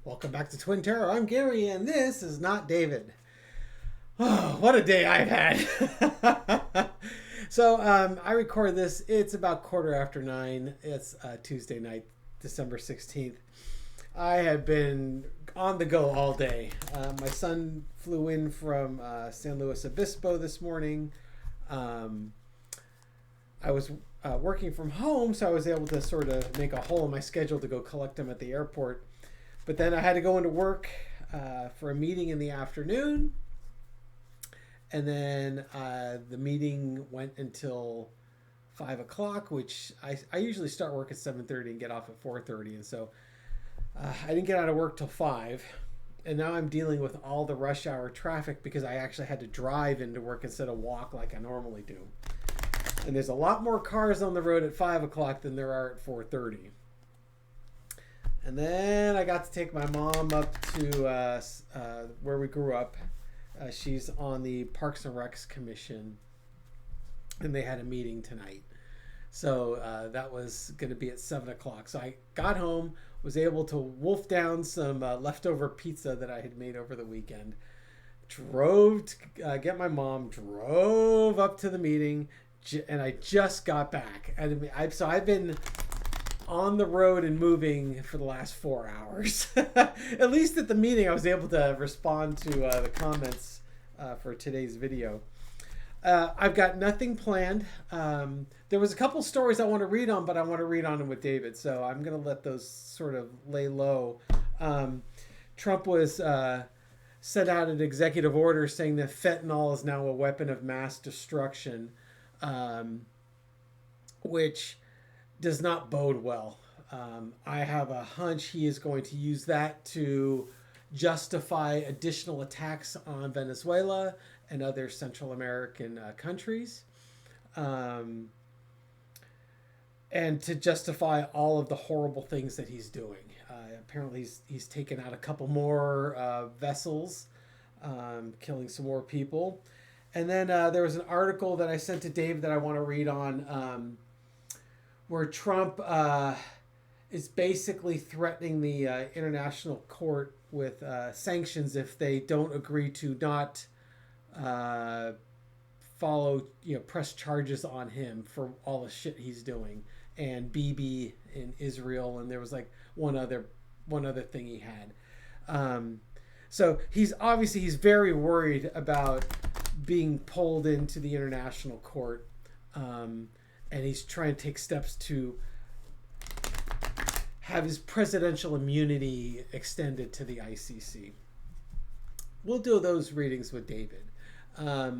Welcome back to Twin Terror. I'm Gary, and this is not David. Oh, what a day I've had. I record this. It's about 9:15. It's Tuesday night, December 16th. I have been on the go all day. My son flew in from San Luis Obispo this morning. I was working from home, so I was able to sort of make a hole in my schedule to go collect him at the airport. But then I had to go into work for a meeting in the afternoon. And then the meeting went until 5 o'clock, which I usually start work at 7:30 and get off at 4:30. And so I didn't get out of work till 5. And now I'm dealing with all the rush hour traffic because I actually had to drive into work instead of walk like I normally do. And there's a lot more cars on the road at 5 o'clock than there are at 4:30. And then I got to take my mom up to where we grew up. She's on the Parks and Recs Commission, and they had a meeting tonight. So that was going to be at 7 o'clock. So I got home, was able to wolf down some leftover pizza that I had made over the weekend, drove to get my mom, drove up to the meeting, and I just got back. So I've been on the road and moving for the last 4 hours. At least at the meeting, I was able to respond to the comments for today's video. I've got nothing planned. There was a couple stories I want to read on, but I want to read on them with David, so I'm going to let those sort of lay low. Trump was sent out an executive order saying that fentanyl is now a weapon of mass destruction, which does not bode well. I have a hunch he is going to use that to justify additional attacks on Venezuela and other Central American countries, and to justify all of the horrible things that he's doing. Apparently he's taken out a couple more vessels, killing some more people. And then there was an article that I sent to Dave that I want to read on, where Trump is basically threatening the international court with sanctions if they don't agree to not press charges on him for all the shit he's doing, and Bibi in Israel, and there was like one other thing he had. So he's very worried about being pulled into the international court. And he's trying to take steps to have his presidential immunity extended to the ICC. We'll do those readings with David. I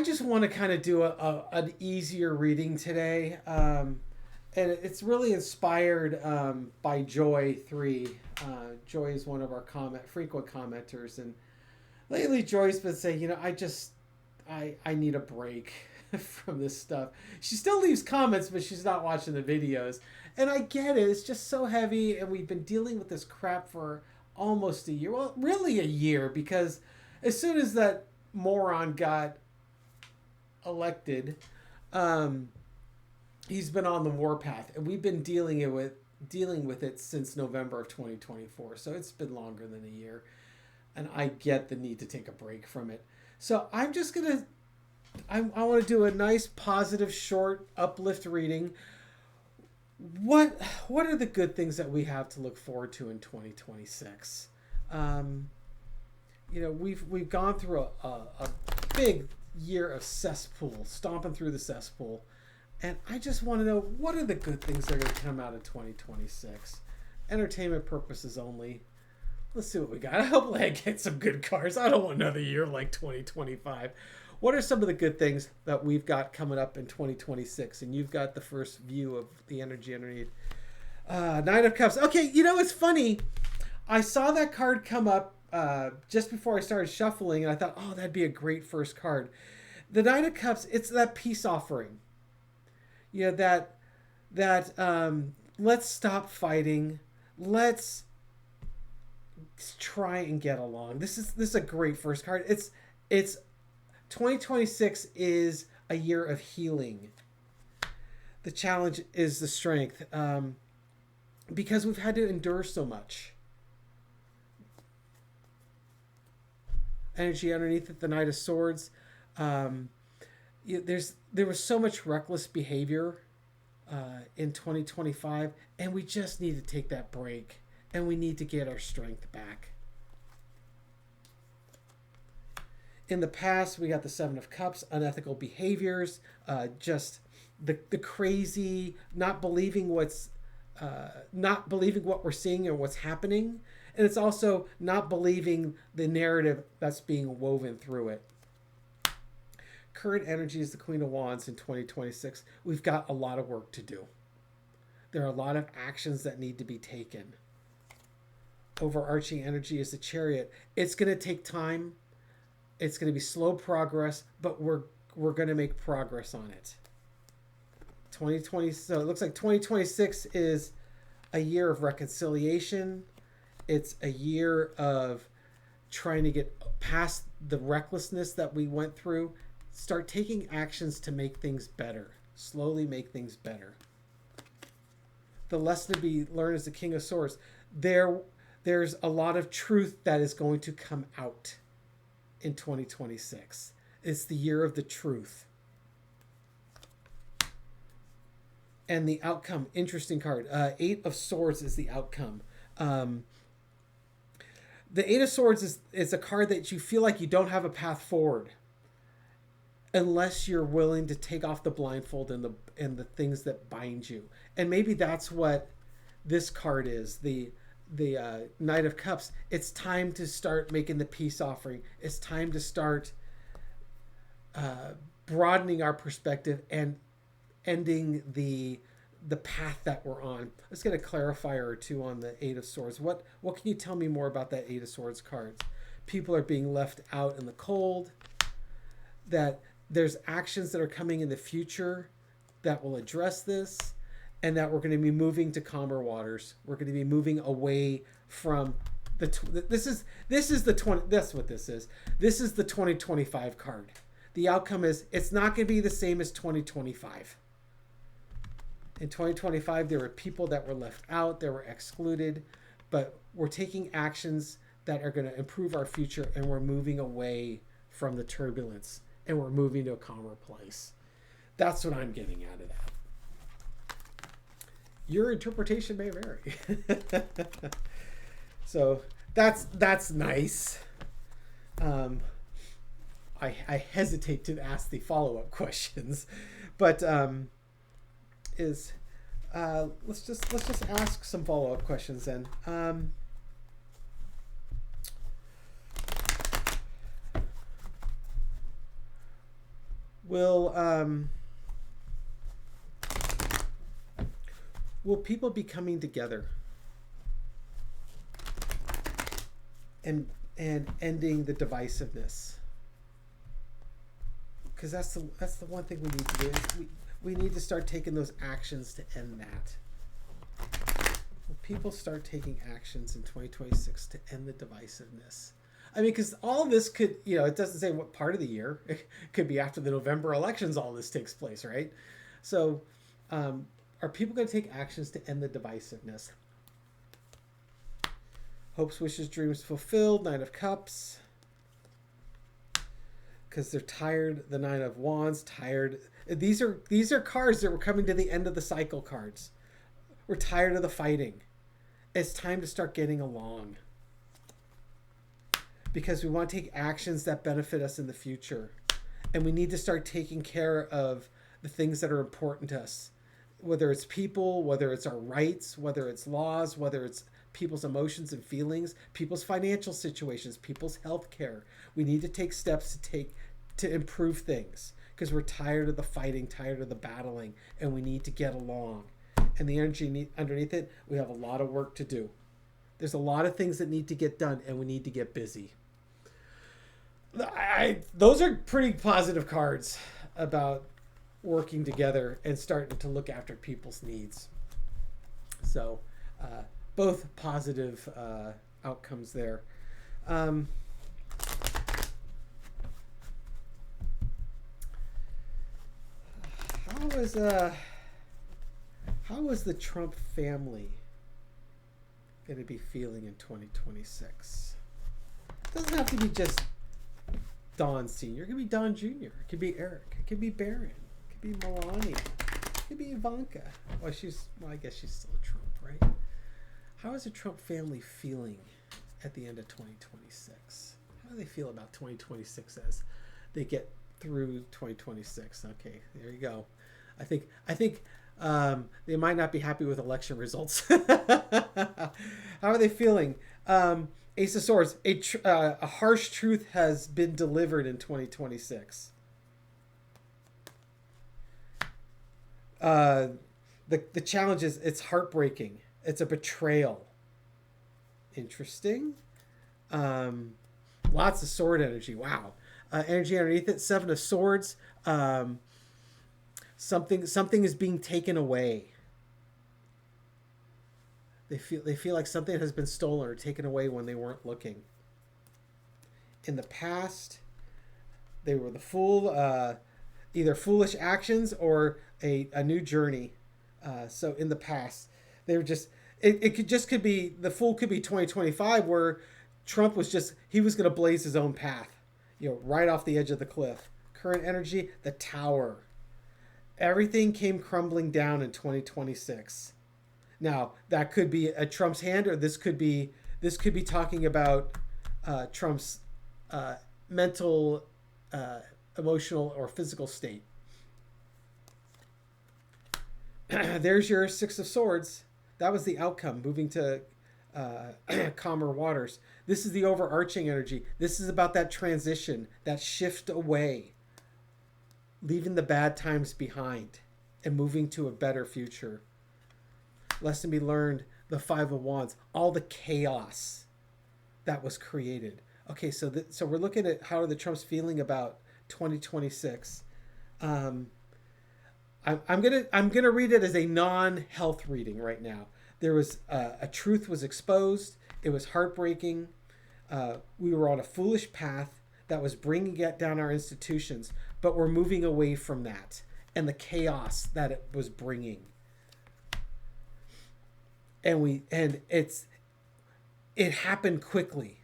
just want to kind of do an easier reading today. And it's really inspired by Joy3. Joy is one of our frequent commenters. And lately Joy's been saying, I need a break from this stuff. She still leaves comments, but she's not watching the videos. And I get it. It's just so heavy, and we've been dealing with this crap for almost a year. Well, really a year, because as soon as that moron got elected, he's been on the warpath, and we've been dealing with it since November of 2024. So it's been longer than a year, and I get the need to take a break from it. So I'm just going to, I want to do a nice, positive, short, uplift reading. What are the good things that we have to look forward to in 2026? We've gone through a big year of cesspool, stomping through the cesspool. And I just want to know, what are the good things that are going to come out of 2026? Entertainment purposes only. Let's see what we got. I hope I get some good cars. I don't want another year like 2025. What are some of the good things that we've got coming up in 2026? And you've got the first view of the energy underneath. Nine of Cups. Okay, it's funny. I saw that card come up just before I started shuffling, and I thought, oh, that'd be a great first card. The Nine of Cups, it's that peace offering. That let's stop fighting. Let's try and get along. This is a great first card. It's 2026 is a year of healing. The challenge is the strength. because we've had to endure so much. Energy underneath it, the Knight of Swords. There was so much reckless behavior in 2025, and we just need to take that break, and we need to get our strength back. In the past, we got the Seven of Cups, unethical behaviors, just the crazy, not believing what we're seeing and what's happening, and it's also not believing the narrative that's being woven through it. Current energy is the Queen of Wands in 2026. We've got a lot of work to do. There are a lot of actions that need to be taken. Overarching energy is the Chariot. It's going to take time. It's going to be slow progress, but we're going to make progress on it. 2020. So it looks like 2026 is a year of reconciliation. It's a year of trying to get past the recklessness that we went through. Start taking actions to make things better. Slowly make things better. The lesson to be learned is the King of Swords. There's a lot of truth that is going to come out in 2026. It's the year of the truth. And the outcome, interesting card. Eight of Swords is the outcome. The Eight of Swords is a card that you feel like you don't have a path forward unless you're willing to take off the blindfold and the things that bind you. And maybe that's what this card is. The Knight of Cups. It's time to start making the peace offering. It's time to start broadening our perspective and ending the path that we're on. Let's get a clarifier or two on the Eight of Swords. What can you tell me more about that Eight of Swords cards? People are being left out in the cold. That there's actions that are coming in the future that will address this, and that we're going to be moving to calmer waters. We're going to be moving away from this is the 20. That's what this is. This is the 2025 card. The outcome is it's not going to be the same as 2025. In 2025, there were people that were left out, they were excluded, but we're taking actions that are going to improve our future, and we're moving away from the turbulence, and we're moving to a calmer place. That's what I'm getting out of that. Your interpretation may vary. So that's nice. I hesitate to ask the follow-up questions, but let's just ask some follow-up questions then. Will people be coming together and ending the divisiveness? Because that's the one thing we need to do. We need to start taking those actions to end that. Will people start taking actions in 2026 to end the divisiveness? I mean, because all this could, it doesn't say what part of the year. It could be after the November elections all this takes place, right? So are people going to take actions to end the divisiveness? Hopes, wishes, dreams fulfilled. Nine of Cups. Because they're tired. The Nine of Wands, tired. These are cards that were coming to the end of the cycle cards. We're tired of the fighting. It's time to start getting along. Because we want to take actions that benefit us in the future. And we need to start taking care of the things that are important to us. Whether it's people, whether it's our rights, whether it's laws, whether it's people's emotions and feelings, people's financial situations, people's health care. We need to take steps to improve things. Because we're tired of the fighting, tired of the battling, and we need to get along. And the energy underneath it, we have a lot of work to do. There's a lot of things that need to get done, and we need to get busy. Those are pretty positive cards about working together and starting to look after people's needs. So both positive outcomes there. How was the Trump family going to be feeling in 2026? It doesn't have to be just Don Sr. It could be Don Jr. It could be Eric. It could be Barron. It could be Melania. It could be Ivanka. Well, I guess she's still a Trump, right? How is the Trump family feeling at the end of 2026? How do they feel about 2026 as they get through 2026? Okay, there you go. I think they might not be happy with election results. How are they feeling? Ace of Swords. A harsh truth has been delivered in 2026. The challenge is it's heartbreaking. It's a betrayal. Interesting. Lots of sword energy. Wow. Energy underneath it. 7 of Swords. Something is being taken away. They feel like something has been stolen or taken away when they weren't looking. In the past, they were the fool, either foolish actions or a new journey. So in the past, they were just could be the fool could be 2025 where Trump was he was going to blaze his own path, right off the edge of the cliff. Current energy, the Tower. Everything came crumbling down in 2026. Now, that could be a Trump's hand, or this could be talking about Trump's mental, emotional, or physical state. There's your 6 of Swords. That was the outcome, moving to calmer waters. This is the overarching energy. This is about that transition, that shift away, leaving the bad times behind and moving to a better future. Lesson be learned, the 5 of Wands, all the chaos that was created. Okay, so we're looking at how are the Trumps feeling about 2026. I'm gonna read it as a non-health reading right now. There was a truth was exposed. It was heartbreaking. We were on a foolish path that was bringing it down our institutions, but we're moving away from that and the chaos that it was bringing. And it happened quickly.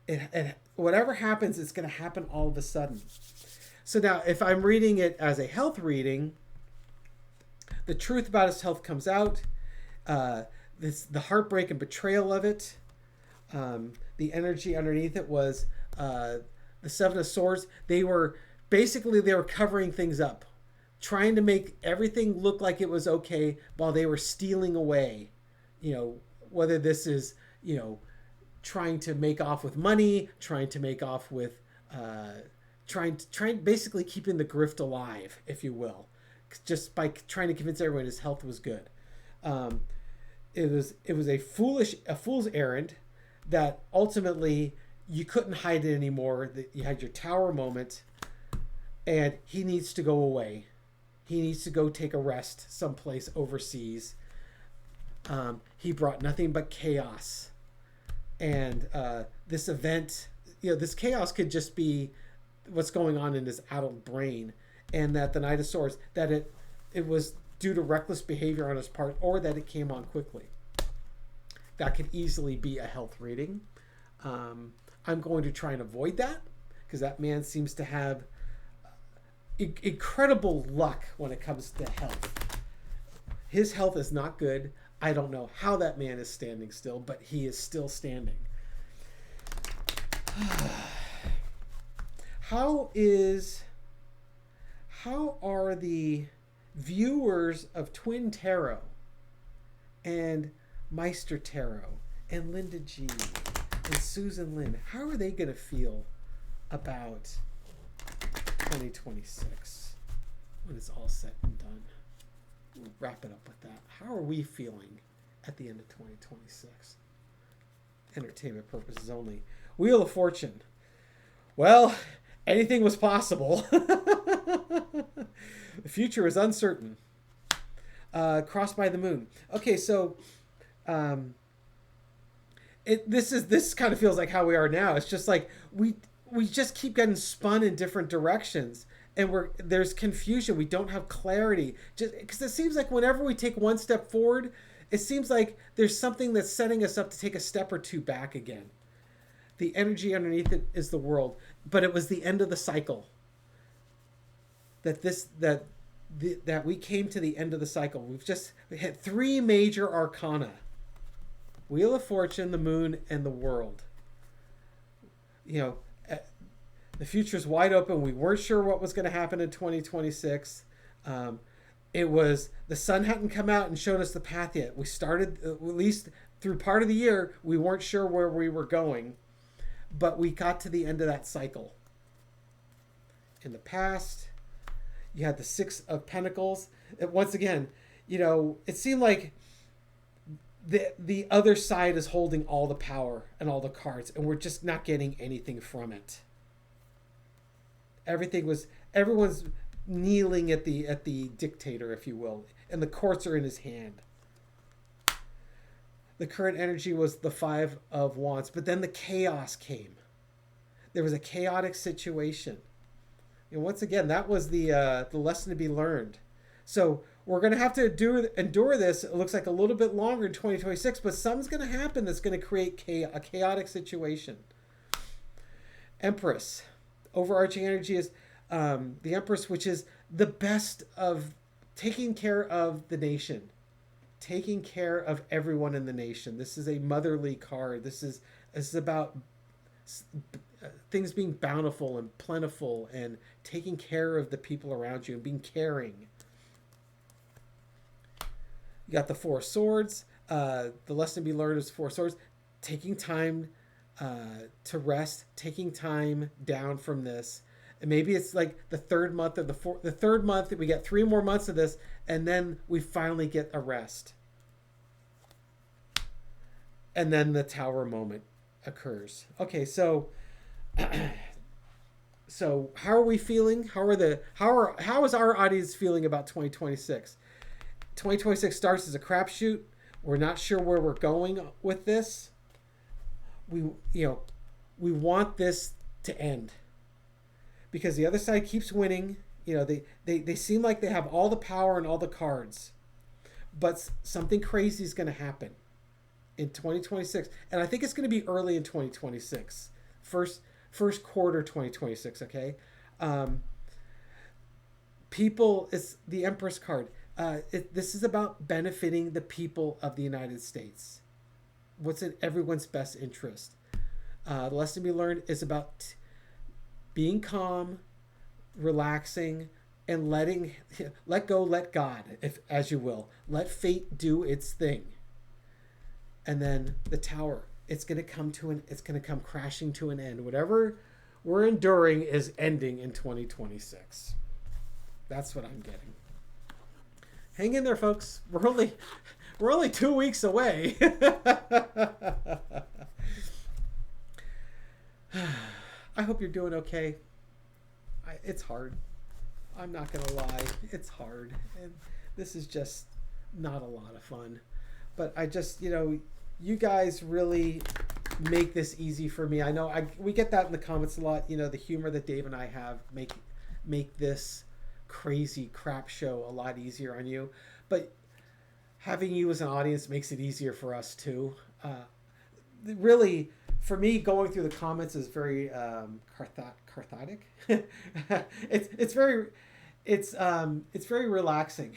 It whatever happens, it's going to happen all of a sudden. So now, if I'm reading it as a health reading, the truth about his health comes out. The heartbreak and betrayal of it. The energy underneath it was the 7 of Swords. They were covering things up, trying to make everything look like it was okay while they were stealing away. Whether this is, trying to make off with money, trying to make off with, trying basically keeping the grift alive, if you will, just by trying to convince everyone his health was good. It was a fool's errand that ultimately you couldn't hide it anymore. That you had your Tower moment, and he needs to go away. He needs to go take a rest someplace overseas. He brought nothing but chaos, and this event, this chaos could just be what's going on in his adult brain, and that the Knight of Swords, that it was due to reckless behavior on his part, or that it came on quickly. That could easily be a health reading. I'm going to try and avoid that because that man seems to have incredible luck when it comes to health. His health is not good. I don't know how that man is standing still, but he is still standing. How are the viewers of Twin Tarot and Meister Tarot and Linda G and Susan Lynn, how are they going to feel about 2026 when it's all said and done? We'll wrap it up with that. How are we feeling at the end of 2026? Entertainment purposes only. Wheel of Fortune. Well, anything was possible. The future is uncertain. Crossed by the moon. Okay, so this kind of feels like how we are now. It's just like we just keep getting spun in different directions, and there's confusion. We don't have clarity, just because it seems like whenever we take one step forward, it seems like there's something that's setting us up to take a step or two back again. The energy underneath it is the world, but it was the end of the cycle. That we came to the end of the cycle. We had three major arcana: Wheel of Fortune, the Moon, and the World. You know, the future's wide open. We weren't sure what was going to happen in 2026. It was the sun hadn't come out and showed us the path yet. We started, at least through part of the year, we weren't sure where we were going, but we got to the end of that cycle. In the past, you had the Six of Pentacles. Once again, you know, it seemed like the other side is holding all the power and all the cards, and we're just not getting anything from it. Everyone's kneeling at the dictator, if you will, and the courts are in his hand. The current energy was the Five of Wands, but then the chaos came. There was a chaotic situation. And once again, that was the lesson to be learned. So we're going to have to endure this. It looks like a little bit longer in 2026, but something's going to happen that's going to create a chaotic situation. Empress. Overarching energy is the Empress, which is the best of taking care of the nation, taking care of everyone in the nation. This is a motherly card. This is about things being bountiful and plentiful and taking care of the people around you and being caring. You got the Four of Swords. The lesson to be learned is Four of Swords. Taking time to rest, taking time down from this. And maybe it's like the third month or the third month that we get 3 more months of this, and then we finally get a rest. And then the Tower moment occurs. Okay, so how are we feeling? How is our audience feeling about 2026? 2026 starts as a crapshoot. We're not sure where we're going with this. We want this to end because the other side keeps winning. You know, they seem like they have all the power and all the cards, but something crazy is going to happen in 2026, and I think it's going to be early in 2026, first quarter 2026. Okay, people, it's the Empress card. This is about benefiting the people of the United States. What's in everyone's best interest. The lesson to be learned is about being calm, relaxing, and let go, let God, as you will. Let fate do its thing. And then the Tower, it's going to come crashing to an end. Whatever we're enduring is ending in 2026. That's what I'm getting. Hang in there, folks. We're only 2 weeks away. I hope you're doing okay. It's hard. I'm not going to lie. It's hard. And this is just not a lot of fun. But I just, you guys really make this easy for me. I know we get that in the comments a lot. The humor that Dave and I have make this crazy crap show a lot easier on you. But having you as an audience makes it easier for us too. Really, for me, going through the comments is very cathartic. it's very relaxing,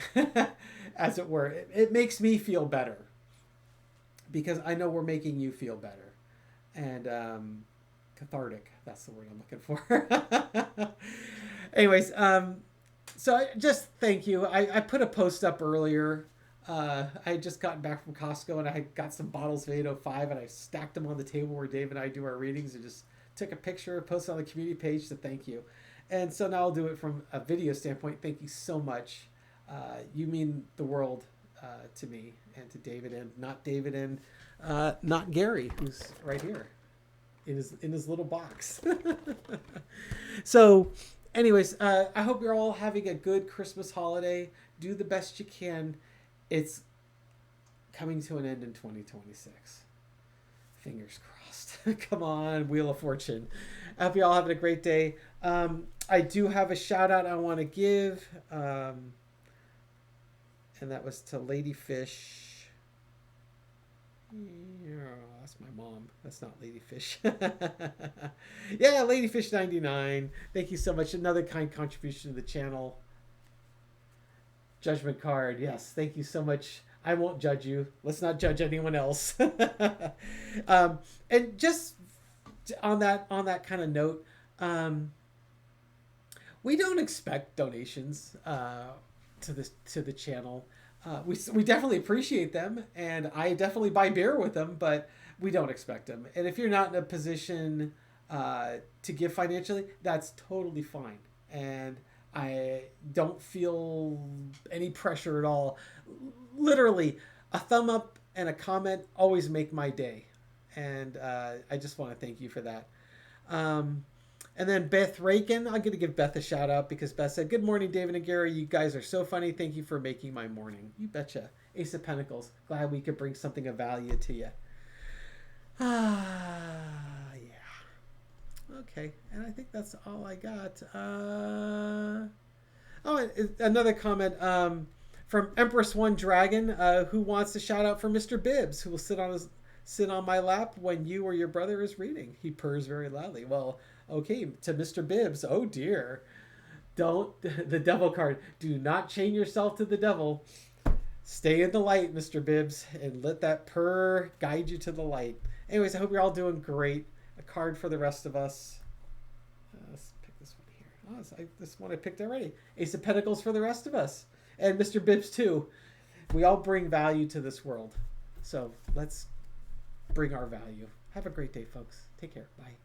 as it were. It makes me feel better because I know we're making you feel better, and cathartic. That's the word I'm looking for. Anyways, so I just thank you. I put a post up earlier. I had just gotten back from Costco and I got some bottles of 805 and I stacked them on the table where Dave and I do our readings and just took a picture, posted on the community page to thank you. And so now I'll do it from a video standpoint. Thank you so much. You mean the world to me and to David and not Gary, who's right here in his little box. So anyways, I hope you're all having a good Christmas holiday. Do the best you can. It's coming to an end in 2026. Fingers crossed. Come on, Wheel of Fortune. I hope you all having a great day. I do have a shout out I want to give. And that was to Ladyfish. that's my mom. That's not Ladyfish. Yeah, Ladyfish99. Thank you so much. Another kind contribution to the channel. Judgment card. Yes, thank you so much. I won't judge you. Let's not judge anyone else. And just on that kind of note, we don't expect donations to the channel. We definitely appreciate them, and I definitely buy beer with them, but we don't expect them. And if you're not in a position to give financially, that's totally fine. And I don't feel any pressure at all. Literally, a thumb up and a comment always make my day. And I just want to thank you for that. And then Beth Rakin, I'm going to give Beth a shout out because Beth said, "Good morning, David and Gary. You guys are so funny. Thank you for making my morning." You betcha. Ace of Pentacles. Glad we could bring something of value to you. Yeah. Okay. And I think that's all I got. Another comment from Empress One Dragon, who wants to shout out for Mr. Bibbs, who will sit on my lap when you or your brother is reading. He purrs very loudly. Well, okay, to Mr. Bibbs. Oh dear. The devil card. Do not chain yourself to the devil. Stay in the light, Mr. Bibbs, and let that purr guide you to the light. Anyways, I hope you're all doing great. A card for the rest of us. Let's pick this one here. Oh, this one I picked already. Ace of Pentacles for the rest of us. And Mr. Bibbs too. We all bring value to this world. So let's bring our value. Have a great day, folks. Take care. Bye.